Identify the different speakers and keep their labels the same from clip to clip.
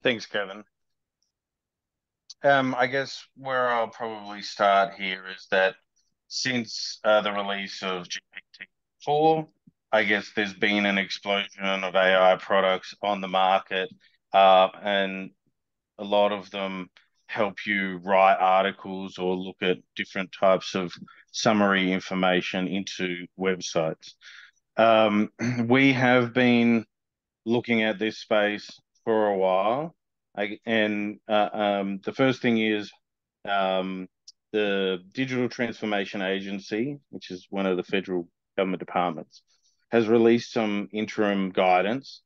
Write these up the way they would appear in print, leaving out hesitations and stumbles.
Speaker 1: Thanks, Kevin. I guess where I'll probably start here is that since the release of GPT-4, I guess there's been an explosion of AI products on the market, and a lot of them help you write articles or look at different types of summary information into websites. Um, we have been looking at this space for a while. The first thing is um, the Digital Transformation Agency, which is one of the federal government departments, has released some interim guidance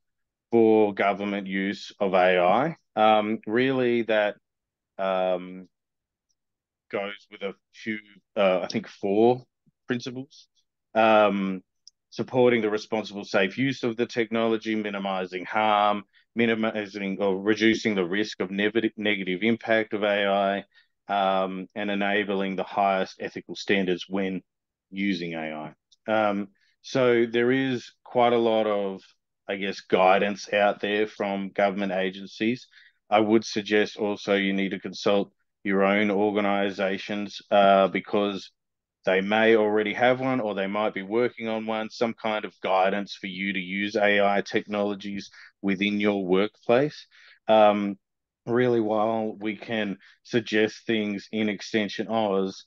Speaker 1: for government use of AI. Really, that um, goes with a few, I think, four principles. Um, Supporting the responsible, safe use of the technology, minimizing harm, minimizing or reducing the risk of negative impact of AI, and enabling the highest ethical standards when using AI. So there is quite a lot of, I guess, guidance out there from government agencies. I would suggest also you need to consult your own organizations, because they may already have one or they might be working on one, some kind of guidance for you to use AI technologies within your workplace. Um, Really, while we can suggest things in Extension Oz,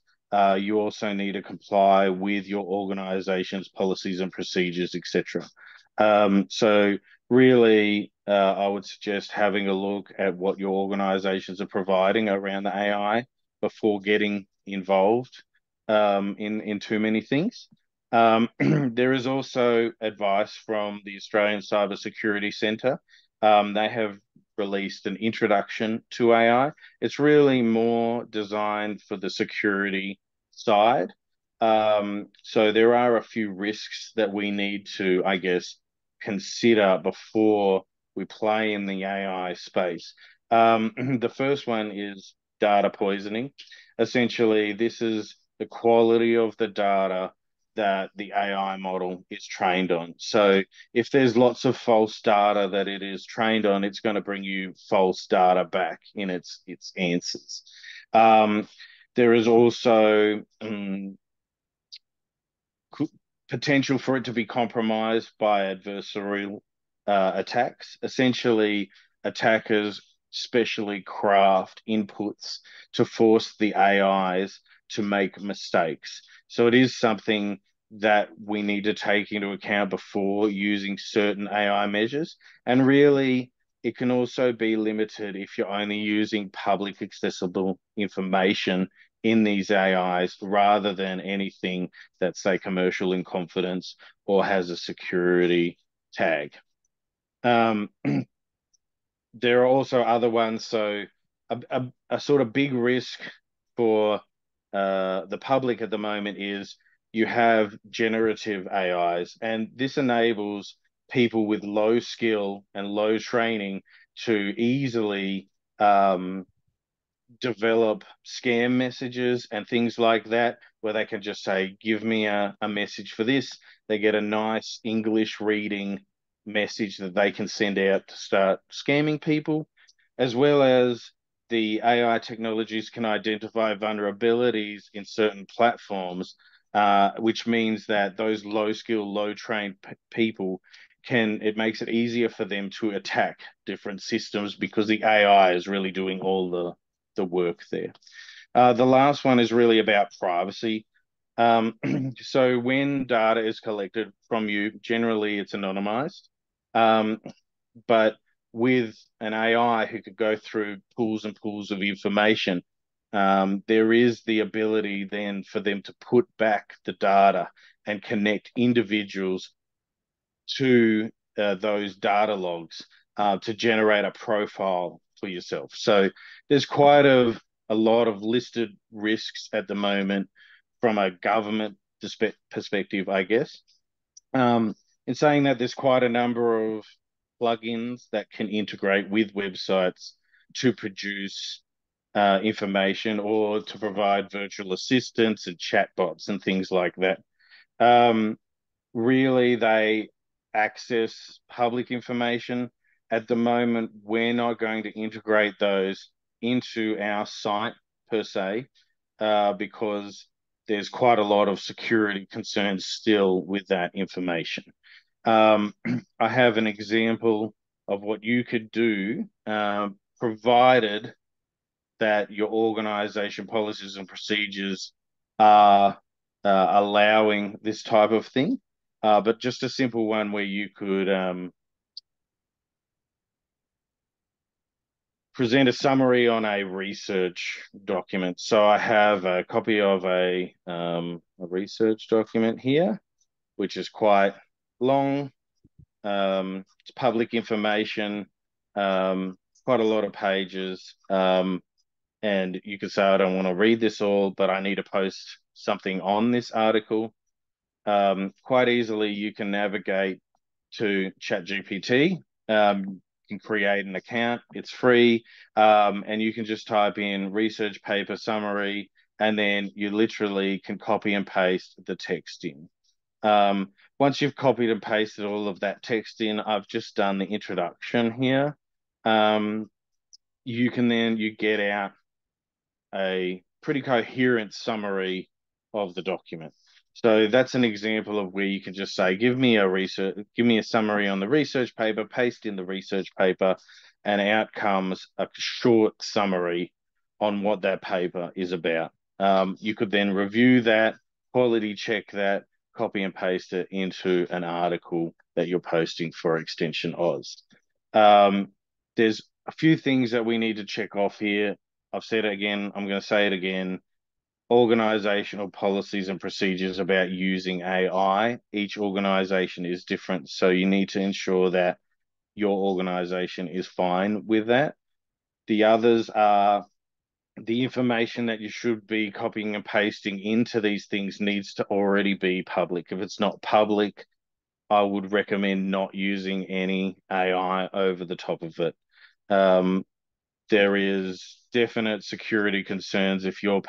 Speaker 1: you also need to comply with your organization's policies and procedures, etc. So really, I would suggest having a look at what your organizations are providing around the AI before getting involved in too many things. There is also advice from the Australian Cybersecurity Centre. They have released an introduction to AI. It's really more designed for the security side. So there are a few risks that we need to, I guess, consider before we play in the AI space. The first one is data poisoning. Essentially, this is the quality of the data that the AI model is trained on. So if there's lots of false data that it is trained on, it's going to bring you false data back in its answers. Um, there is also potential for it to be compromised by adversarial attacks. Essentially, attackers specially craft inputs to force the AIs to make mistakes. So it is something that we need to take into account before using certain AI measures. And really, it can also be limited if you're only using public accessible information in these AIs rather than anything that's, say, commercial in confidence or has a security tag. Um, there are also other ones. So a sort of big risk for the public at the moment is you have generative AIs, and this enables people with low skill and low training to easily develop scam messages and things like that, where they can just say, give me a message for this. They get a nice English reading message that they can send out to start scamming people, as well as the AI technologies can identify vulnerabilities in certain platforms, which means that those low skill, low trained people it makes it easier for them to attack different systems because the AI is really doing all the work there. The last one is really about privacy. Um, so when data is collected from you, generally it's anonymized. Um, but with an AI who could go through pools and pools of information, there is the ability then for them to put back the data and connect individuals to those data logs to generate a profile for yourself. So there's quite a lot of listed risks at the moment from a government perspective, I guess. Um, in saying that, there's quite a number of plugins that can integrate with websites to produce information or to provide virtual assistants and chatbots and things like that. Um, Really, they access public information. At the moment, we're not going to integrate those into our site per se, because there's quite a lot of security concerns still with that information. I have an example of what you could do, provided that your organization policies and procedures are allowing this type of thing. But just a simple one where you could present a summary on a research document. So I have a copy of a research document here, which is quite long. It's public information, quite a lot of pages. And you could say, I don't want to read this all, but I need to post something on this article. Quite easily, you can navigate to ChatGPT. You can create an account, it's free, and you can just type in research paper summary, and then you literally can copy and paste the text in. Once you've copied and pasted all of that text in, I've just done the introduction here. You get out a pretty coherent summary of the document. So that's an example of where you can just say, give me a summary on the research paper, paste in the research paper, and out comes a short summary on what that paper is about. You could then review that, quality check that, copy and paste it into an article that you're posting for Extension Aus. There's a few things that we need to check off here. I've said it again, I'm going to say it again. Organizational policies and procedures about using AI. Each organization is different, so you need to ensure that your organization is fine with that. The others are the information that you should be copying and pasting into these things needs to already be public. If it's not public, I would recommend not using any AI over the top of it. There is definite security concerns if you're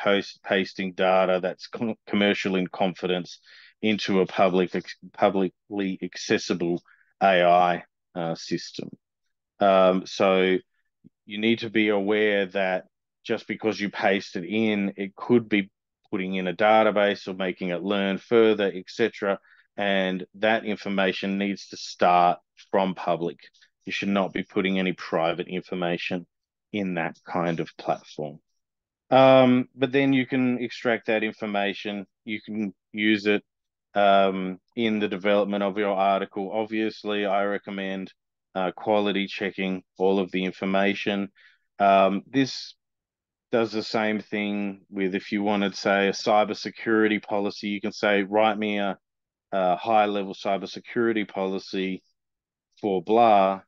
Speaker 1: pasting data that's commercial in confidence into a publicly accessible AI system. So you need to be aware that just because you paste it in, it could be putting in a database or making it learn further, etc. And that information needs to start from public. You should not be putting any private information in that kind of platform. But then you can extract that information. You can use it in the development of your article. Obviously, I recommend quality checking all of the information. This does the same thing with if you wanted, say, a cybersecurity policy, you can say, write me a high-level cybersecurity policy for blah,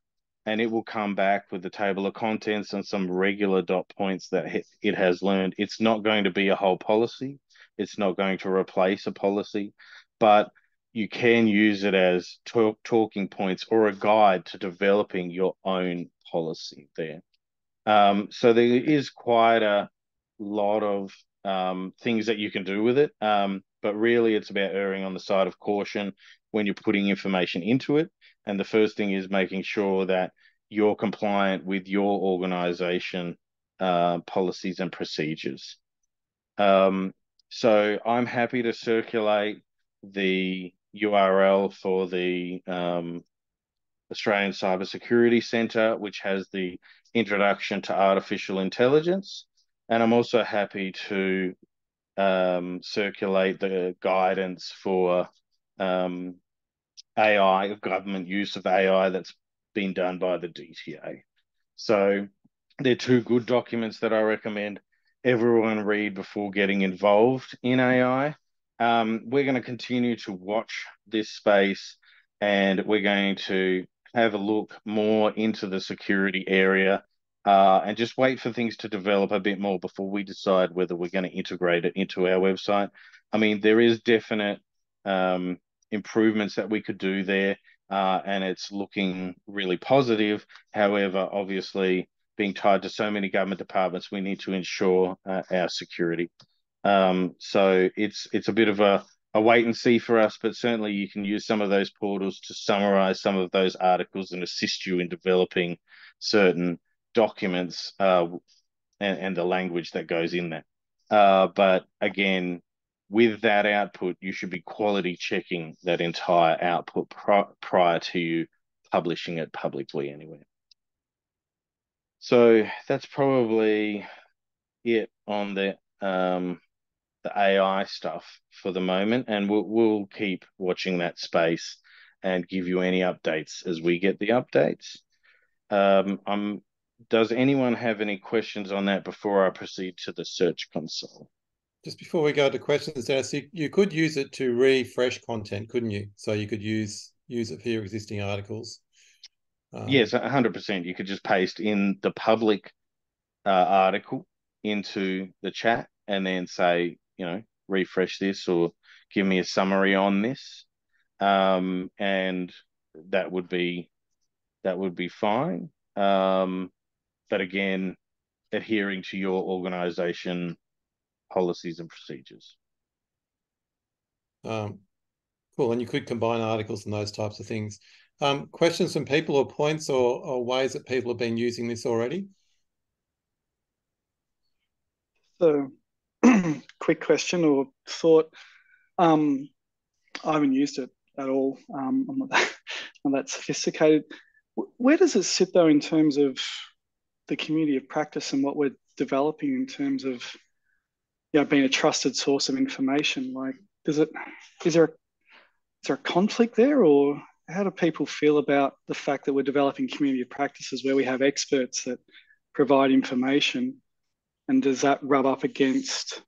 Speaker 1: and it will come back with the table of contents and some regular dot points that it has learned. It's not going to be a whole policy. It's not going to replace a policy, but you can use it as talking points or a guide to developing your own policy there. So there is quite a lot of things that you can do with it. But really it's about erring on the side of caution when you're putting information into it. And the first thing is making sure that you're compliant with your organization policies and procedures. So I'm happy to circulate the URL for the Australian Cybersecurity Centre, which has the introduction to artificial intelligence. And I'm also happy to circulate the guidance for AI, government use of AI that's been done by the DTA. So they're two good documents that I recommend everyone read before getting involved in AI. We're going to continue to watch this space, and we're going to have a look more into the security area, and just wait for things to develop a bit more before we decide whether we're going to integrate it into our website. I mean, there is definite improvements that we could do there, and it's looking really positive. However, obviously, being tied to so many government departments, we need to ensure our security. So it's a bit of a a wait and see for us, but certainly you can use some of those portals to summarize some of those articles and assist you in developing certain documents, and the language that goes in there. But again, with that output, you should be quality checking that entire output prior to you publishing it publicly anywhere. So that's probably it on the AI stuff for the moment, and we'll keep watching that space and give you any updates as we get the updates. Does anyone have any questions on that before I proceed to the Search Console?
Speaker 2: Just before we go to questions, Dennis, you could use it to refresh content, couldn't you? So you could use it for your existing articles.
Speaker 1: Yes, 100%. You could just paste in the public article into the chat and then say, refresh this or give me a summary on this. And that would be fine. But again, adhering to your organization policies and procedures.
Speaker 2: Cool. And you could combine articles and those types of things. Questions from people or points or ways that people have been using this already?
Speaker 3: So, quick question or thought. I haven't used it at all. I'm not that sophisticated. Where does it sit though in terms of the community of practice and what we're developing in terms of being a trusted source of information? Like, is there a conflict there, or how do people feel about the fact that we're developing community of practices where we have experts that provide information, and does that rub up against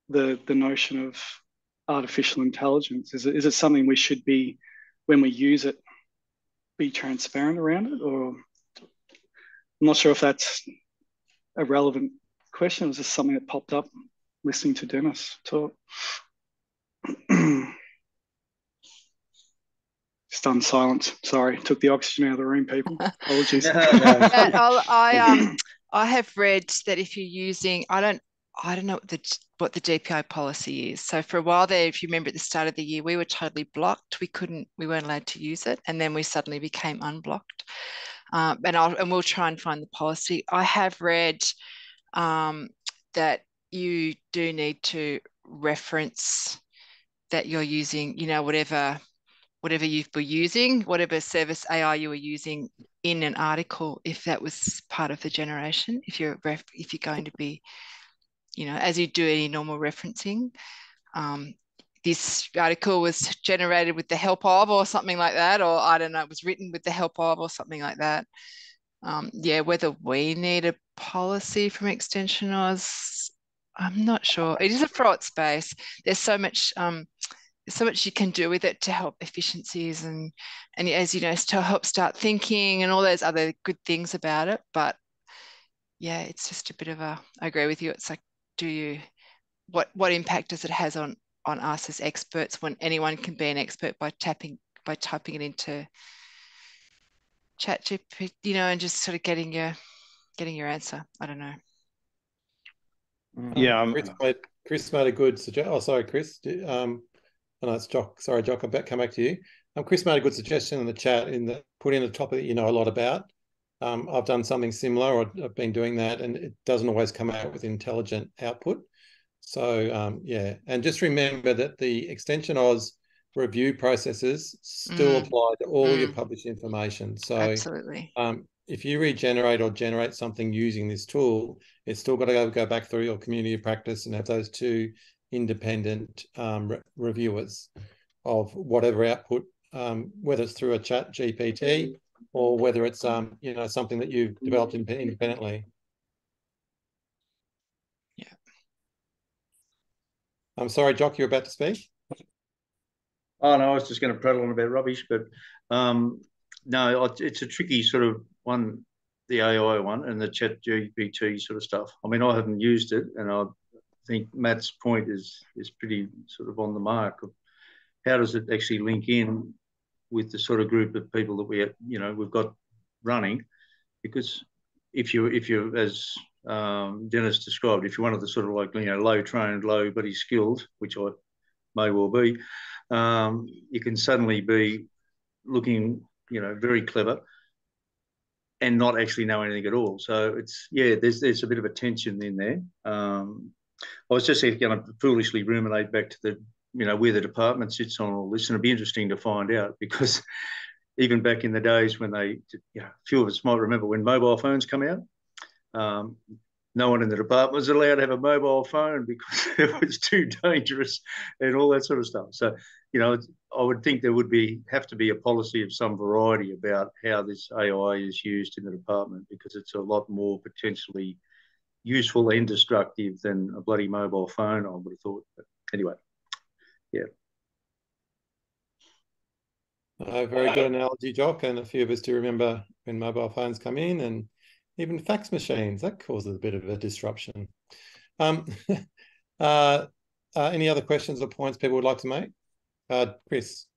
Speaker 3: the notion of artificial intelligence? Is it something we should be, when we use it, be transparent around it? Or I'm not sure if that's a relevant question. It was just something that popped up listening to Dennis talk. Stunned silence. Sorry, took the oxygen out of the room, people. Apologies.
Speaker 4: I have read that if you're using, I don't know what the DPI policy is. So for a while there, if you remember at the start of the year, we were totally blocked. We weren't allowed to use it, and then we suddenly became unblocked. And we'll try and find the policy. I have read that you do need to reference that you're using, whatever you were using, whatever service AI you were using in an article, if that was part of the generation, if you're going to be, as you do any normal referencing, this article was generated with the help of, or something like that, or I don't know, it was written with the help of, or something like that. Whether we need a policy from extensionAUS, I'm not sure. It is a fraught space. There's so much you can do with it to help efficiencies and as you know, to help start thinking and all those other good things about it. But yeah, it's just a bit of I agree with you. It's like, what impact does it has on us as experts, when anyone can be an expert by typing it into ChatGPT, and just sort of getting your answer. I don't know.
Speaker 1: Yeah,
Speaker 2: Chris made a good suggestion. Oh, sorry, Chris. No, it's Jock. Sorry, Jock. I'll come back to you. Chris made a good suggestion in the chat, put in a topic that you know a lot about. I've done something similar, or I've been doing that, and it doesn't always come out with intelligent output. So and just remember that the extensionAUS review processes still apply to all your published information. So
Speaker 4: absolutely.
Speaker 2: If you regenerate or generate something using this tool, it's still got to go back through your community of practice and have those two independent reviewers of whatever output, whether it's through a chat GPT or whether it's something that you've developed independently.
Speaker 4: Yeah.
Speaker 2: I'm sorry, Jock, you're about to speak?
Speaker 5: Oh, no, I was just going to prattle on about rubbish, but no, it's a tricky sort of one, the AI one and the chat GPT sort of stuff. I mean, I haven't used it, and I think Matt's point is pretty sort of on the mark of how does it actually link in with the sort of group of people that we've got running, because if you're as Dennis described, if you're one of the sort of like low trained, low but he's skilled, which I may well be, you can suddenly be looking, very clever and not actually know anything at all. So it's, there's a bit of a tension in there. I was just going to foolishly ruminate back to the, where the department sits on all this, and it'd be interesting to find out, because even back in the days when a few of us might remember when mobile phones come out, no one in the department was allowed to have a mobile phone because it was too dangerous and all that sort of stuff. So, I would think there would have to be a policy of some variety about how this AI is used in the department, because it's a lot more potentially useful and destructive than a bloody mobile phone, I would have thought. But anyway, yeah.
Speaker 2: Very good analogy, Jock, and a few of us do remember when mobile phones come in, and even fax machines. That causes a bit of a disruption. Any other questions or points people would like to make? Chris?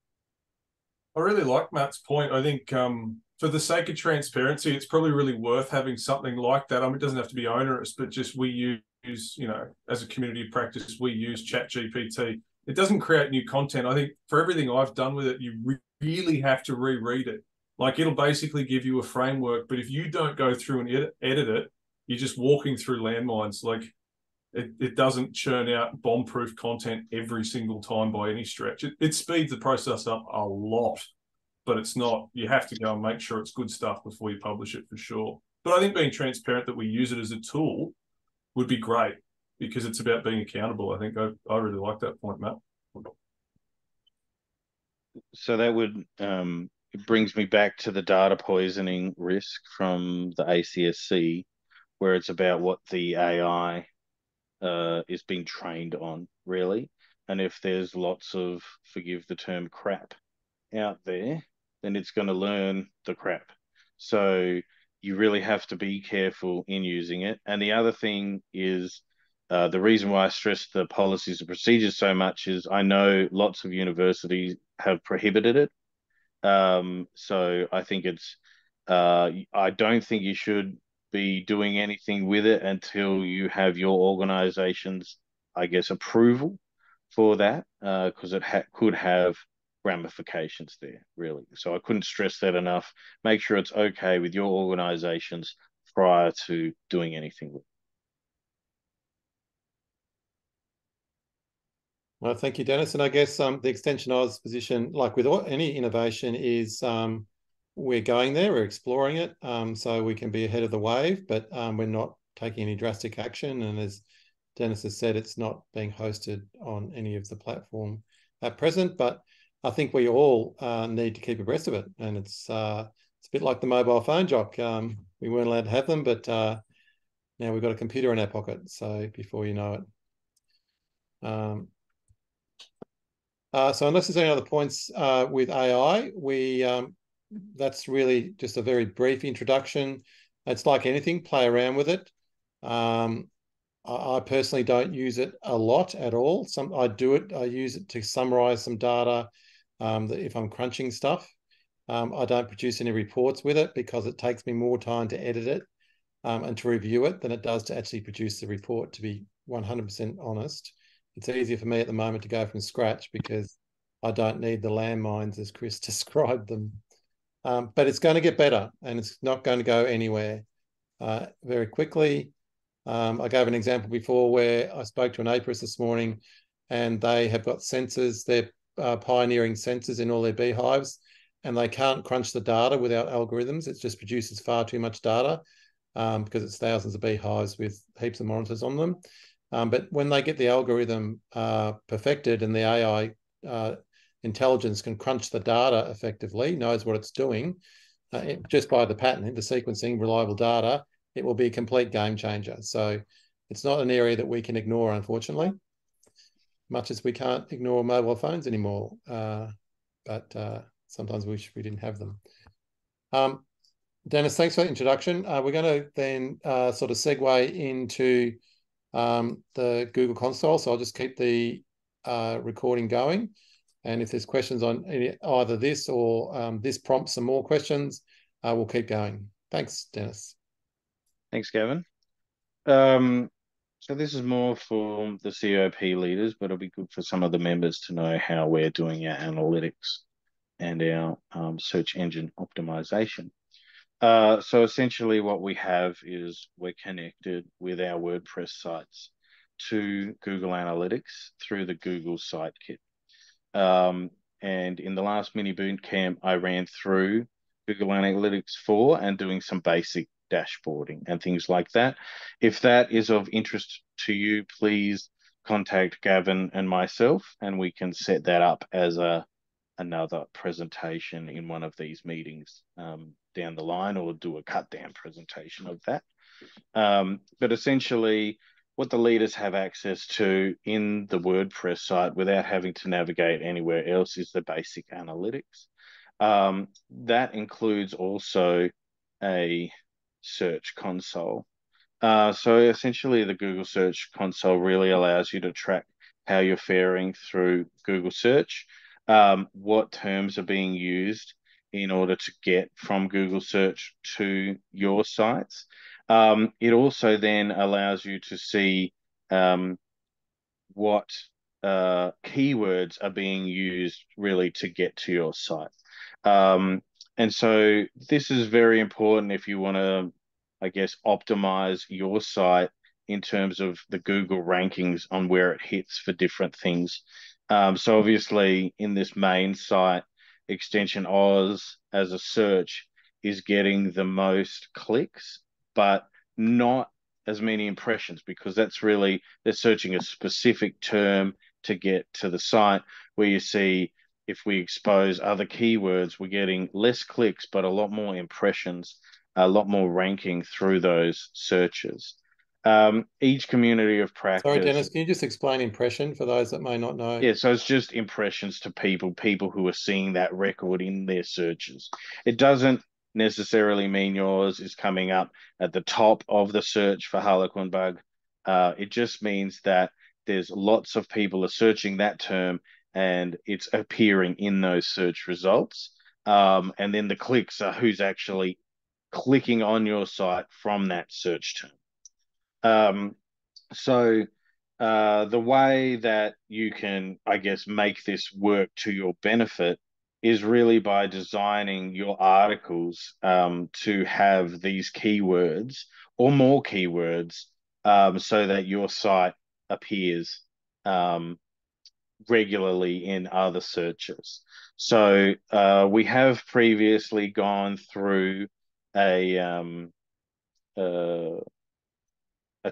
Speaker 6: I really like Matt's point. I think for the sake of transparency, it's probably really worth having something like that. I mean, it doesn't have to be onerous, but just we use, as a community practice, we use ChatGPT. It doesn't create new content. I think for everything I've done with it, you really have to reread it. Like, it'll basically give you a framework, but if you don't go through and edit it, you're just walking through landmines. Like, it doesn't churn out bomb-proof content every single time by any stretch. It speeds the process up a lot, but it's not, you have to go and make sure it's good stuff before you publish it, for sure. But I think being transparent that we use it as a tool would be great, because it's about being accountable. I think I really like that point, Matt.
Speaker 1: So that would, it brings me back to the data poisoning risk from the ACSC, where it's about what the AI is being trained on, really. And if there's lots of, forgive the term, crap out there, then it's going to learn the crap. So you really have to be careful in using it. And the other thing is, the reason why I stress the policies and procedures so much is I know lots of universities have prohibited it. So I think it's, I don't think you should be doing anything with it until you have your organization's, I guess, approval for that, because it could have ramifications there, really. So I couldn't stress that enough. Make sure it's okay with your organizations prior to doing anything with it.
Speaker 2: Well, thank you, Dennis. And I guess the extensionAUS position, like with any innovation, is we're going there, we're exploring it, so we can be ahead of the wave, but we're not taking any drastic action. And as Dennis has said, it's not being hosted on any of the platform at present, but I think we all need to keep abreast of it. And it's a bit like the mobile phone, Jock. We weren't allowed to have them, but now we've got a computer in our pocket, so before you know it. So unless there's any other points with AI, that's really just a very brief introduction. It's like anything, play around with it. I personally don't use it a lot at all. I use it to summarize some data if I'm crunching stuff. I don't produce any reports with it because it takes me more time to edit it and to review it than it does to actually produce the report, to be 100% honest. It's easier for me at the moment to go from scratch because I don't need the landmines as Chris described them. But it's going to get better, and it's not going to go anywhere very quickly. I gave an example before where I spoke to an apiarist this morning, and they have got sensors. They're pioneering sensors in all their beehives, and they can't crunch the data without algorithms. It just produces far too much data because it's thousands of beehives with heaps of monitors on them. But when they get the algorithm perfected and the AI intelligence can crunch the data effectively, knows what it's doing, just by the pattern, the sequencing, reliable data, it will be a complete game changer. So it's not an area that we can ignore, unfortunately, much as we can't ignore mobile phones anymore. But sometimes we wish we didn't have them. Dennis, thanks for the introduction. We're going to then sort of segue into the Google Console. So I'll just keep the recording going. And if there's questions on either this or this prompts some more questions, we'll keep going. Thanks, Dennis.
Speaker 1: Thanks, Gavin. So this is more for the COP leaders, but it'll be good for some of the members to know how we're doing our analytics and our search engine optimization. So essentially what we have is we're connected with our WordPress sites to Google Analytics through the Google Sitekit. And in the last mini boot camp, I ran through Google Analytics 4 and doing some basic dashboarding and things like that. If that is of interest to you, please contact Gavin and myself, and we can set that up as another presentation in one of these meetings down the line, or do a cut down presentation of that. But essentially, what the leaders have access to in the WordPress site without having to navigate anywhere else is the basic analytics. That includes also a search console. So essentially, the Google Search Console really allows you to track how you're faring through Google Search, what terms are being used in order to get from Google Search to your sites. It also then allows you to see what keywords are being used really to get to your site. And so this is very important if you want to, I guess, optimize your site in terms of the Google rankings on where it hits for different things. So obviously in this main site, extensionAUS as a search is getting the most clicks, but not as many impressions, because that's really, they're searching a specific term to get to the site, where you see if we expose other keywords, we're getting less clicks, but a lot more impressions, a lot more ranking through those searches. Each community of practice.
Speaker 2: Sorry, Dennis, can you just explain impression for those that may not know?
Speaker 1: Yeah, so it's just impressions to people who are seeing that record in their searches. It doesn't necessarily mean yours is coming up at the top of the search for Harlequin bug. It just means that there's lots of people are searching that term and it's appearing in those search results. And then the clicks are who's actually clicking on your site from that search term. So the way that you can, I guess, make this work to your benefit is really by designing your articles to have these keywords or more keywords so that your site appears regularly in other searches. So we have previously gone through a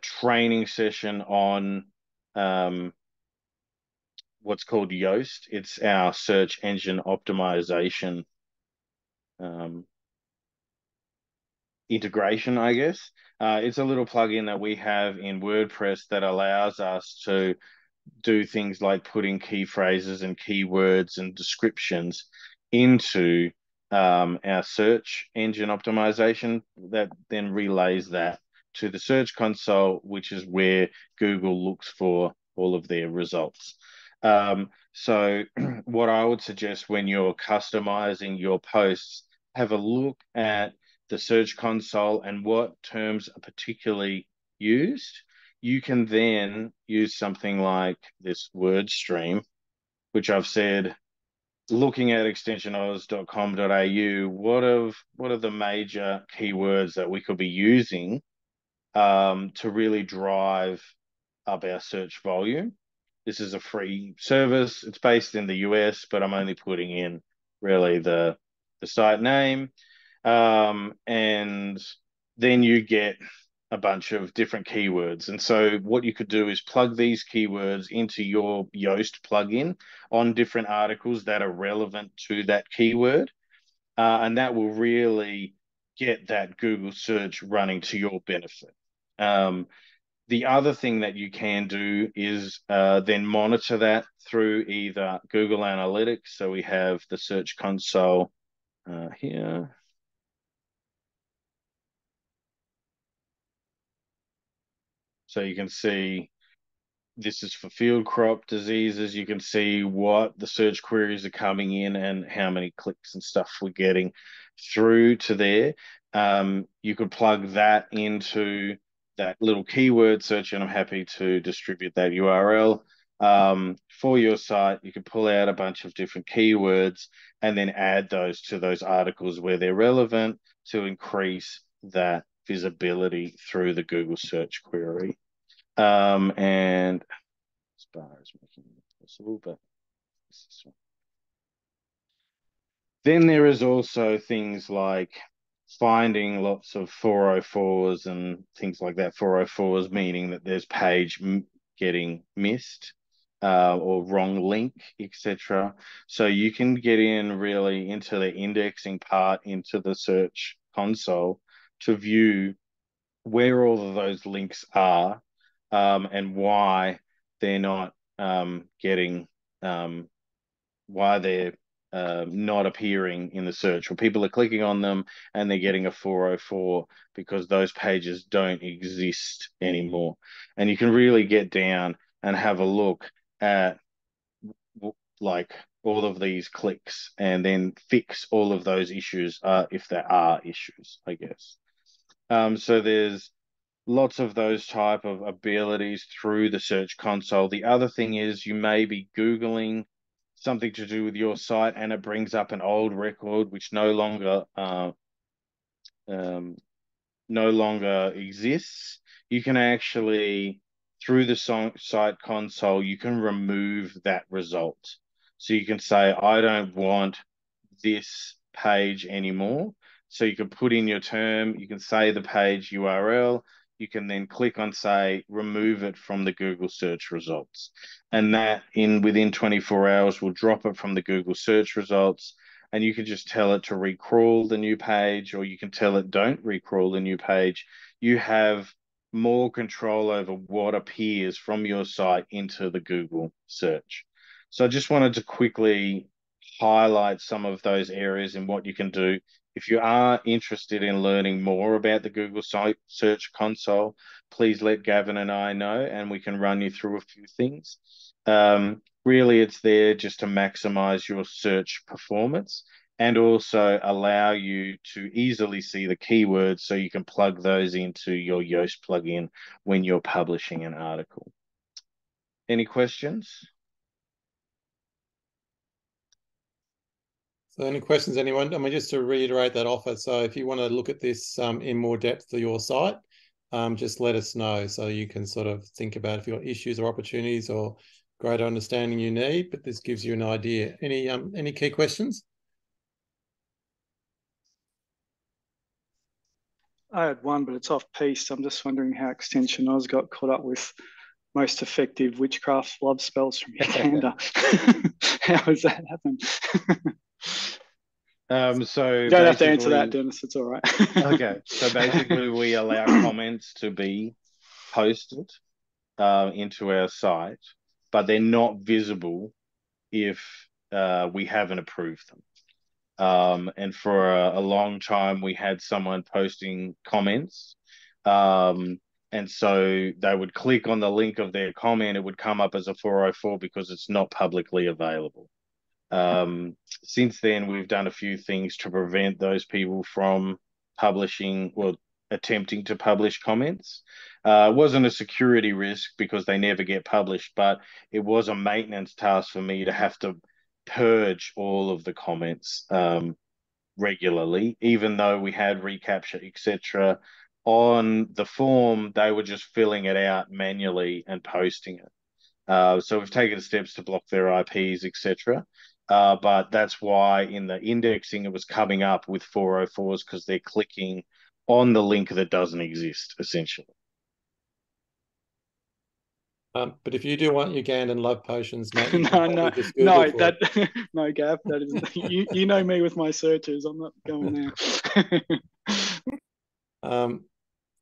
Speaker 1: training session on what's called Yoast. It's our search engine optimization integration, I guess. It's a little plugin that we have in WordPress that allows us to do things like putting key phrases and keywords and descriptions into our search engine optimization that then relays that to the Search Console, which is where Google looks for all of their results. So what I would suggest when you're customizing your posts, have a look at the Search Console and what terms are particularly used. You can then use something like this word stream, which I've said, looking at extensionaus.com.au, what are the major keywords that we could be using to really drive up our search volume. This is a free service. It's based in the US, but I'm only putting in really the site name. And then you get a bunch of different keywords. And so what you could do is plug these keywords into your Yoast plugin on different articles that are relevant to that keyword. And that will really get that Google search running to your benefit. The other thing that you can do is then monitor that through either Google Analytics. So we have the Search Console here. So you can see this is for field crop diseases. You can see what the search queries are coming in and how many clicks and stuff we're getting through to there. You could plug that into that little keyword search, and I'm happy to distribute that URL for your site. You can pull out a bunch of different keywords and then add those to those articles where they're relevant to increase that visibility through the Google search query. And as far as making it possible, but this one. Then there is also things like finding lots of 404s and things like that. 404s meaning that there's page getting missed or wrong link, etc. So you can get in really into the indexing part into the search console to view where all of those links are and why they're not getting why they're not appearing in the search, or people are clicking on them and they're getting a 404 because those pages don't exist anymore. And you can really get down and have a look at like all of these clicks and then fix all of those issues if there are issues, I guess. So there's lots of those type of abilities through the search console. The other thing is you may be Googling something to do with your site and it brings up an old record which no longer exists. You can actually, through the site console, you can remove that result. So you can say, I don't want this page anymore. So you can put in your term, you can say the page URL, you can then click on say, remove it from the Google search results. And that within 24 hours will drop it from the Google search results. And you can just tell it to recrawl the new page, or you can tell it don't recrawl the new page. You have more control over what appears from your site into the Google search. So I just wanted to quickly highlight some of those areas and what you can do. If you are interested in learning more about the Google site Search Console, please let Gavin and I know, and we can run you through a few things. Really, it's there just to maximize your search performance and also allow you to easily see the keywords so you can plug those into your Yoast plugin when you're publishing an article. Any questions?
Speaker 2: So any questions, anyone? I mean, just to reiterate that offer. So if you want to look at this in more depth for your site, just let us know so you can sort of think about if you've got issues or opportunities or greater understanding you need, but this gives you an idea. Any key questions?
Speaker 3: I had one, but it's off piece. I'm just wondering how extensionAUS got caught up with most effective witchcraft love spells from Uganda. How has that happened?
Speaker 1: So
Speaker 3: you don't have to answer that, Dennis. It's all right.
Speaker 1: Okay, so basically we allow comments to be posted into our site, but they're not visible if we haven't approved them. And for a long time, we had someone posting comments. And so they would click on the link of their comment. It would come up as a 404 because it's not publicly available. Since then, we've done a few things to prevent those people from publishing or attempting to publish comments. It wasn't a security risk because they never get published, but it was a maintenance task for me to have to purge all of the comments regularly, even though we had reCAPTCHA, etc. On the form, they were just filling it out manually and posting it. So we've taken steps to block their IPs, etc. But that's why in the indexing, it was coming up with 404s because they're clicking on the link that doesn't exist, essentially.
Speaker 2: But if you do want Ugandan love potions, mate,
Speaker 3: no, Gav, that isn't. You know me with my searches. I'm not going
Speaker 2: there.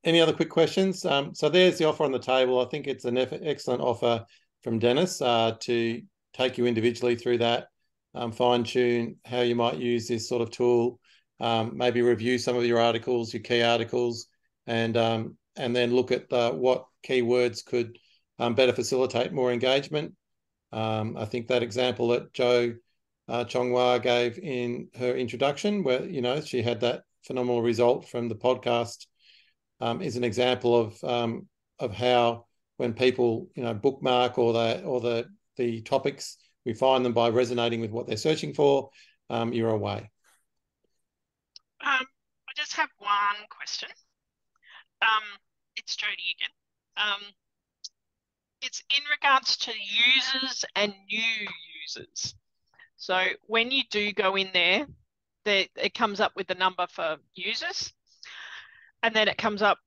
Speaker 2: Any other quick questions? So there's the offer on the table. I think it's an excellent offer from Dennis to take you individually through that, fine tune how you might use this sort of tool, maybe review some of your articles, your key articles, and then look at what keywords could better facilitate more engagement. I think that example that Jo Chonghua gave in her introduction, where she had that phenomenal result from the podcast is an example of how when people bookmark or the topics, we find them by resonating with what they're searching for, you're away.
Speaker 7: I just have one question. It's Jodie again. It's in regards to users and new users. So when you do go in there, it comes up with the number for users, and then it comes up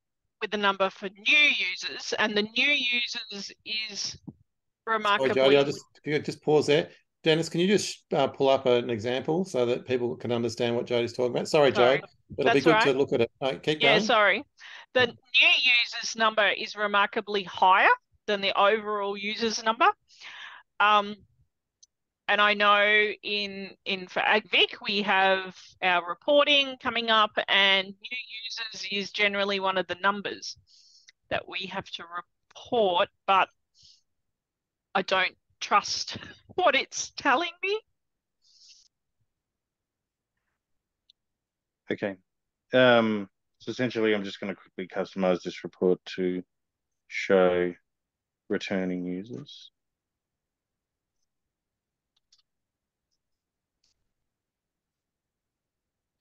Speaker 7: with the number for new users, and the new users is remarkably...
Speaker 2: Sorry, Jodie, can you just pause there? Dennis, can you just pull up an example so that people can understand what Jodie's talking about? Sorry, Jodie. It'll be good to look at it. Keep going.
Speaker 7: Yeah, sorry. The new users number is remarkably higher than the overall users number. And I know for AgVic, we have our reporting coming up, and new users is generally one of the numbers that we have to report, but I don't trust what it's telling me.
Speaker 1: Okay. So essentially, I'm just going to quickly customize this report to show returning users.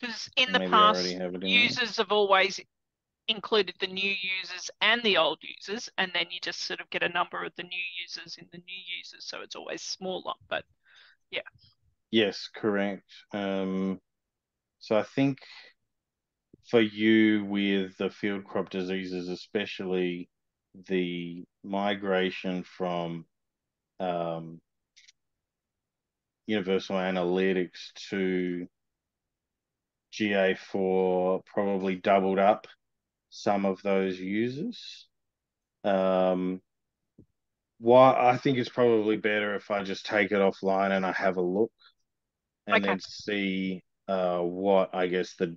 Speaker 7: Because in the past, users have always included the new users and the old users, and then you just sort of get a number of the new users in the new users, so it's always smaller, but yeah.
Speaker 1: Yes, correct. So I think for you with the field crop diseases, especially the migration from Universal Analytics to GA4 probably doubled up some of those users. Why I think it's probably better if I just take it offline and I have a look and then see what I guess the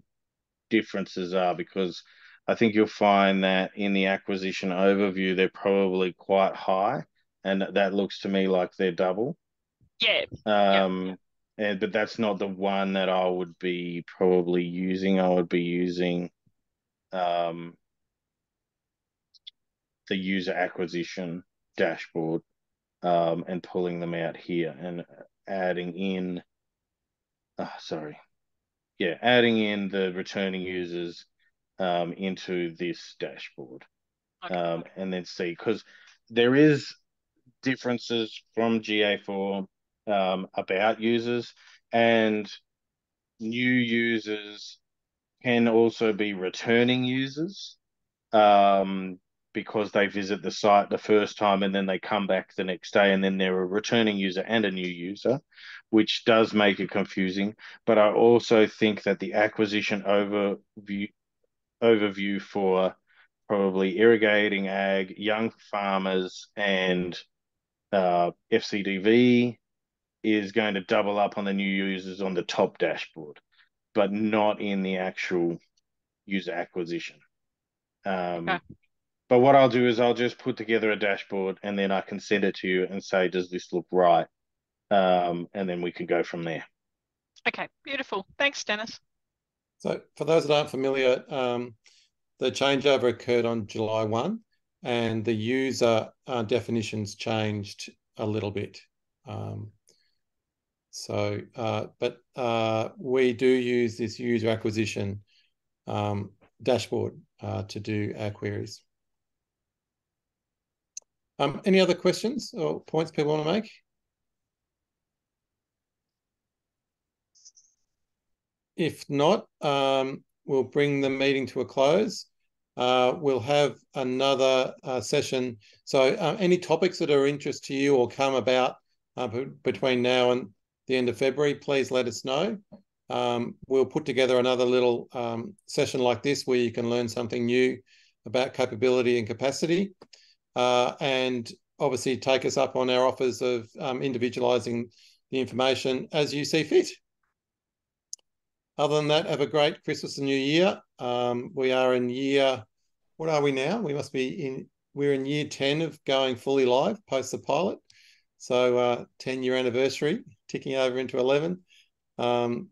Speaker 1: differences are, because I think you'll find that in the acquisition overview they're probably quite high, and that looks to me like they're double.
Speaker 7: Yeah.
Speaker 1: But that's not the one that I would be probably using. I would be using the user acquisition dashboard and pulling them out here and adding in adding in the returning users into this dashboard. And then see, because there is differences from GA4 about users, and new users can also be returning users because they visit the site the first time and then they come back the next day, and then they're a returning user and a new user, which does make it confusing. But I also think that the acquisition overview for probably irrigating ag, young farmers, and FCDV is going to double up on the new users on the top dashboard, but not in the actual user acquisition. But what I'll do is I'll just put together a dashboard and then I can send it to you and say, does this look right? And then we can go from there.
Speaker 7: Okay, beautiful. Thanks, Dennis.
Speaker 2: So for those that aren't familiar, the changeover occurred on July 1 and the user definitions changed a little bit. But we do use this user acquisition dashboard to do our queries. Any other questions or points people want to make? If not, we'll bring the meeting to a close. We'll have another session. So any topics that are of interest to you or come about between now and the end of February, please let us know. We'll put together another little session like this where you can learn something new about capability and capacity, and obviously take us up on our offers of individualising the information as you see fit. Other than that, have a great Christmas and New Year. We are in year, what are we now? We're in year 10 of going fully live post the pilot. So 10-year anniversary, ticking over into 11.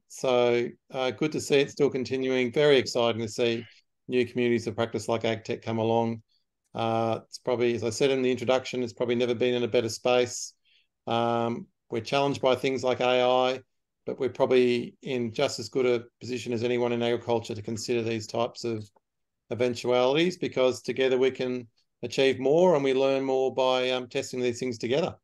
Speaker 2: So good to see it still continuing. Very exciting to see new communities of practice like AgTech come along. It's probably, as I said in the introduction, it's probably never been in a better space. We're challenged by things like AI, but we're probably in just as good a position as anyone in agriculture to consider these types of eventualities, because together we can achieve more and we learn more by testing these things together.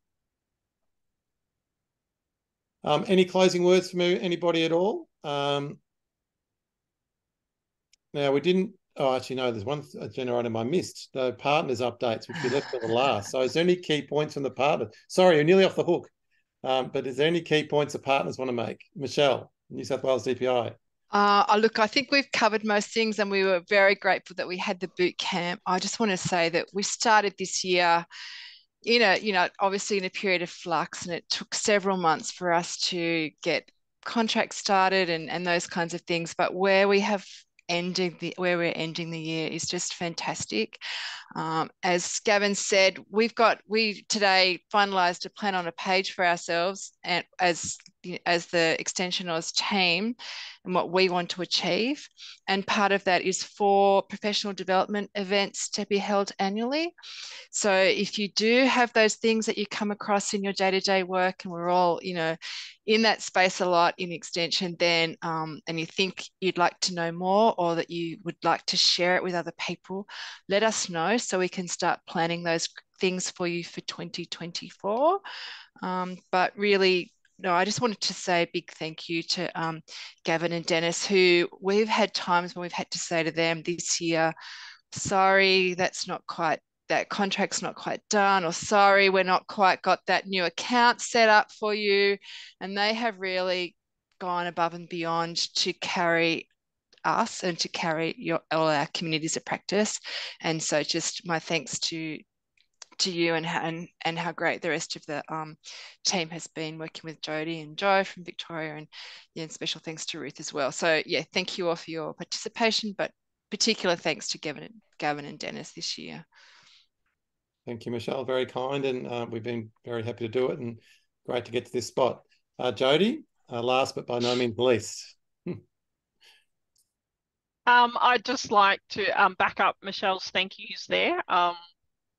Speaker 2: Any closing words from anybody at all? Now, we didn't, oh, actually, no, there's one agenda item I missed, the partners updates, which we left till the last. So is there any key points from the partners? Sorry, you're nearly off the hook. But is there any key points the partners want to make? Michelle, New South Wales DPI.
Speaker 4: Look, I think we've covered most things, and we were very grateful that we had the boot camp. I just want to say that we started this year obviously in a period of flux, and it took several months for us to get contracts started and those kinds of things. But where we're ending the year is just fantastic. As Gavin said, we today finalised a plan on a page for ourselves, and as the extensionAUS team, and what we want to achieve. And part of that is 4 professional development events to be held annually. So if you do have those things that you come across in your day-to-day work, and we're all, in that space a lot in extension, then and you think you'd like to know more, or that you would like to share it with other people, let us know so we can start planning those things for you for 2024. But really, no, I just wanted to say a big thank you to Gavin and Dennis, who we've had times when we've had to say to them this year, sorry, that contract's not quite done, or sorry, we're not quite got that new account set up for you. And they have really gone above and beyond to carry us and to carry all our communities of practice. And so just my thanks to you and how great the rest of the team has been working with Jody and Joe from Victoria, and special thanks to Ruth as well. So yeah, thank you all for your participation, but particular thanks to Gavin and Dennis this year.
Speaker 2: Thank you, Michelle. Very kind, and we've been very happy to do it, and great to get to this spot. Jody, last but by no means least.
Speaker 7: I'd just like to back up Michelle's thank yous there.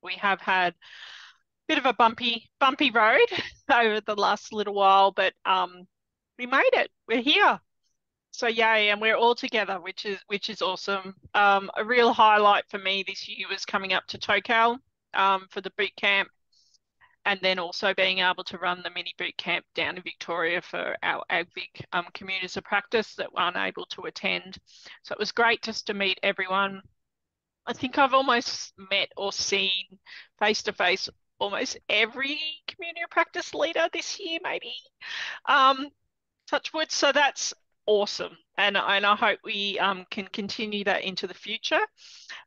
Speaker 7: We have had a bit of a bumpy road over the last little while, but we made it. We're here. So yay, and we're all together, which is awesome. A real highlight for me this year was coming up to Tocal for the boot camp, and then also being able to run the mini boot camp down in Victoria for our AgVic communities of practice that were unable to attend. So it was great just to meet everyone. I think I've almost met or seen face-to-face almost every community of practice leader this year, maybe. Touch wood. So that's awesome. And I hope we can continue that into the future.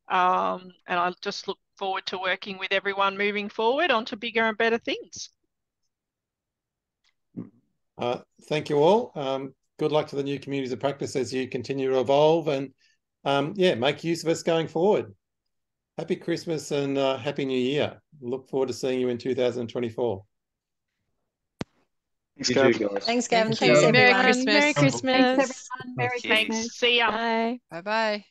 Speaker 7: And I just look forward to working with everyone moving forward onto bigger and better things.
Speaker 2: Thank you all. Good luck to the new communities of practice as you continue to evolve, and make use of us going forward. Happy Christmas and Happy New Year. Look forward to seeing you in 2024.
Speaker 3: Thanks, Gav.
Speaker 8: Thanks, Gavin.
Speaker 4: Thanks, everyone.
Speaker 8: Merry Christmas.
Speaker 4: Merry Christmas.
Speaker 8: Thanks, everyone. Merry Christmas.
Speaker 7: Thanks. See ya.
Speaker 8: Bye.
Speaker 4: Bye-bye.